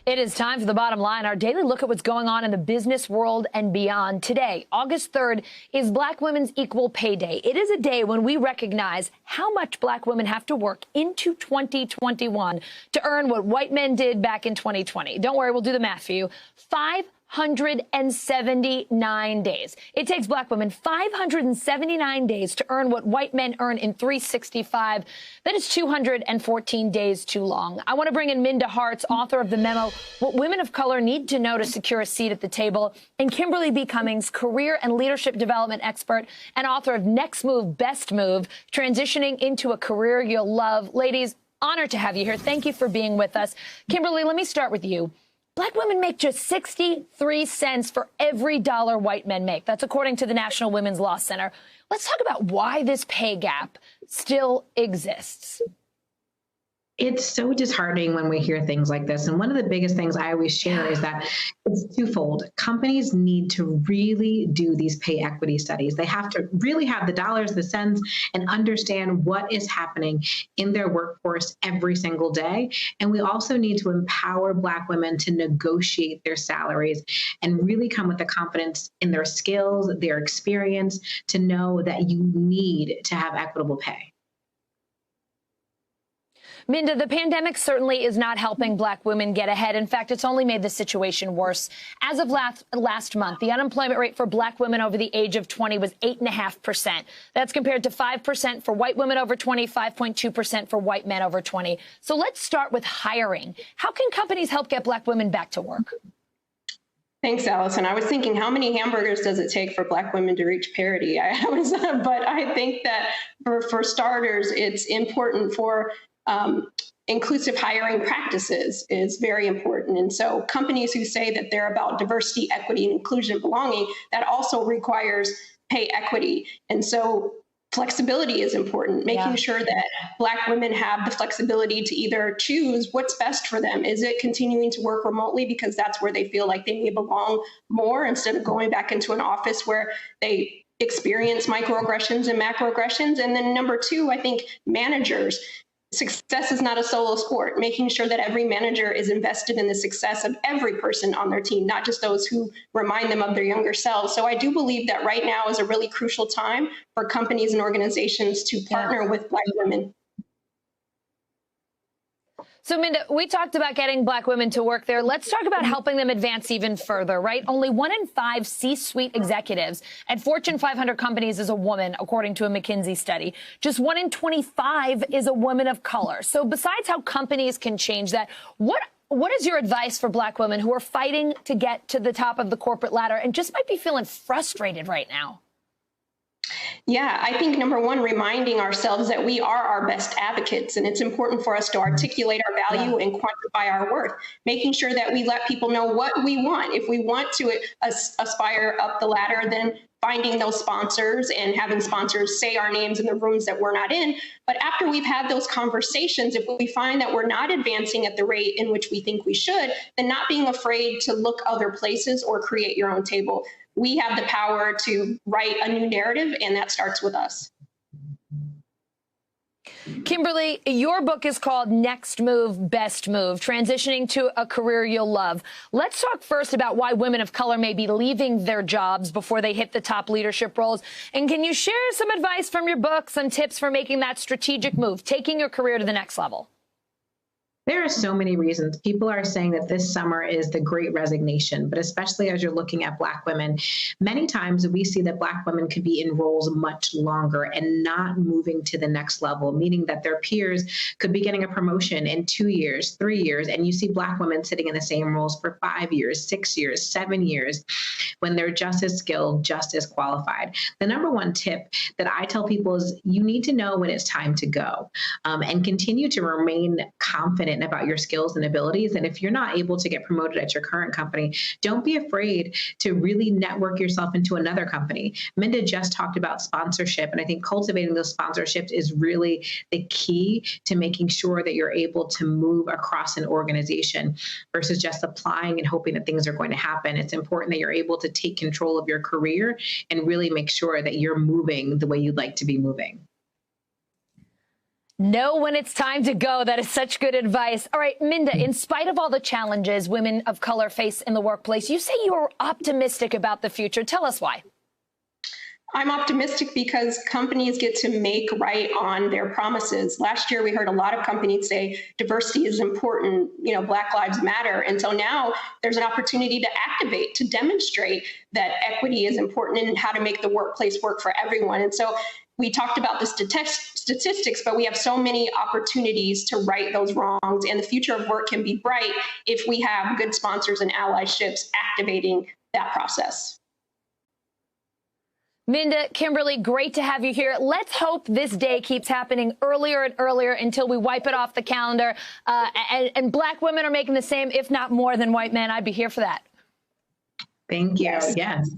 It is time for the bottom line, our daily look at what's going on in the business world and beyond. Today, August 3rd, is Black Women's Equal Pay Day. It is a day when we recognize how much Black women have to work into 2021 to earn what white men did back in 2020. Don't worry, we'll do the math for you. 579 days. It takes Black women 579 days to earn what white men earn in 365. That is 214 days too long. I want to bring in Minda Harts, author of the Memo, What Women of Color Need to Know to Secure a Seat at the Table, and Kimberly B. Cummings, career and leadership development expert and author of Next Move, Best Move, Transitioning into a Career You'll Love. Ladies, honored to have you here. Thank you for being with us. Kimberly, let me start with you. Black women make just 63 cents for every dollar white men make. That's according to the National Women's Law Center. Let's talk about why this pay gap still exists. It's so disheartening when we hear things like this. And one of the biggest things I always share is that it's twofold. Companies need to really do these pay equity studies. They have to really have the dollars, the cents, and understand what is happening in their workforce every single day. And we also need to empower Black women to negotiate their salaries and really come with the confidence in their skills, their experience, to know that you need to have equitable pay. Minda, the pandemic certainly is not helping Black women get ahead. In fact, it's only made the situation worse. As of last month, the unemployment rate for Black women over the age of 20 was 8.5%. That's compared to 5% for white women over 20, 5.2% for white men over 20. So let's start with hiring. How can companies help get Black women back to work? Thanks, Allison. I was thinking, how many hamburgers does it take for Black women to reach parity? But I think that for starters, it's important for inclusive hiring practices is very important. And so companies who say that they're about diversity, equity, and inclusion, belonging, that also requires pay equity. And so flexibility is important, making sure that Black women have the flexibility to either choose what's best for them. Is it continuing to work remotely because that's where they feel like they may belong more, instead of going back into an office where they experience microaggressions and macroaggressions? And then number two, I think managers. Success is not a solo sport. Making sure that every manager is invested in the success of every person on their team, not just those who remind them of their younger selves. So I do believe that right now is a really crucial time for companies and organizations to partner with Black women. So, Minda, we talked about getting Black women to work there. Let's talk about helping them advance even further, right? Only 1 in 5 C-suite executives at Fortune 500 companies is a woman, according to a McKinsey study. Just 1 in 25 is a woman of color. So besides how companies can change that, what is your advice for Black women who are fighting to get to the top of the corporate ladder and just might be feeling frustrated right now? Yeah, I think number one, reminding ourselves that we are our best advocates, and it's important for us to articulate our value and quantify our worth, making sure that we let people know what we want. If we want to aspire up the ladder, then finding those sponsors and having sponsors say our names in the rooms that we're not in. But after we've had those conversations, if we find that we're not advancing at the rate in which we think we should, then not being afraid to look other places or create your own table. We have the power to write a new narrative, and that starts with us. Kimberly, your book is called Next Move, Best Move, Transitioning to a Career You'll Love. Let's talk first about why women of color may be leaving their jobs before they hit the top leadership roles. And can you share some advice from your book, some tips for making that strategic move, taking your career to the next level? There are so many reasons. People are saying that this summer is the great resignation, but especially as you're looking at Black women, many times we see that Black women could be in roles much longer and not moving to the next level, meaning that their peers could be getting a promotion in 2 years, 3 years, and you see Black women sitting in the same roles for 5 years, 6 years, 7 years, when they're just as skilled, just as qualified. The number one tip that I tell people is you need to know when it's time to go, and continue to remain confident about your skills and abilities. And if you're not able to get promoted at your current company, don't be afraid to really network yourself into another company. Minda just talked about sponsorship, and I think cultivating those sponsorships is really the key to making sure that you're able to move across an organization versus just applying and hoping that things are going to happen. It's important that you're able to take control of your career and really make sure that you're moving the way you'd like to be moving. Know when it's time to go. That is such good advice. All right, Minda, in spite of all the challenges women of color face in the workplace, you say you're optimistic about the future. Tell us why. I'm optimistic because companies get to make right on their promises. Last year, we heard a lot of companies say diversity is important, Black Lives Matter. And so now there's an opportunity to activate, to demonstrate that equity is important and how to make the workplace work for everyone. And so we talked about the statistics, but we have so many opportunities to right those wrongs. And the future of work can be bright if we have good sponsors and allyships activating that process. Minda, Kimberly, great to have you here. Let's hope this day keeps happening earlier and earlier until we wipe it off the calendar. And Black women are making the same, if not more, than white men. I'd be here for that. Thank you. Yes.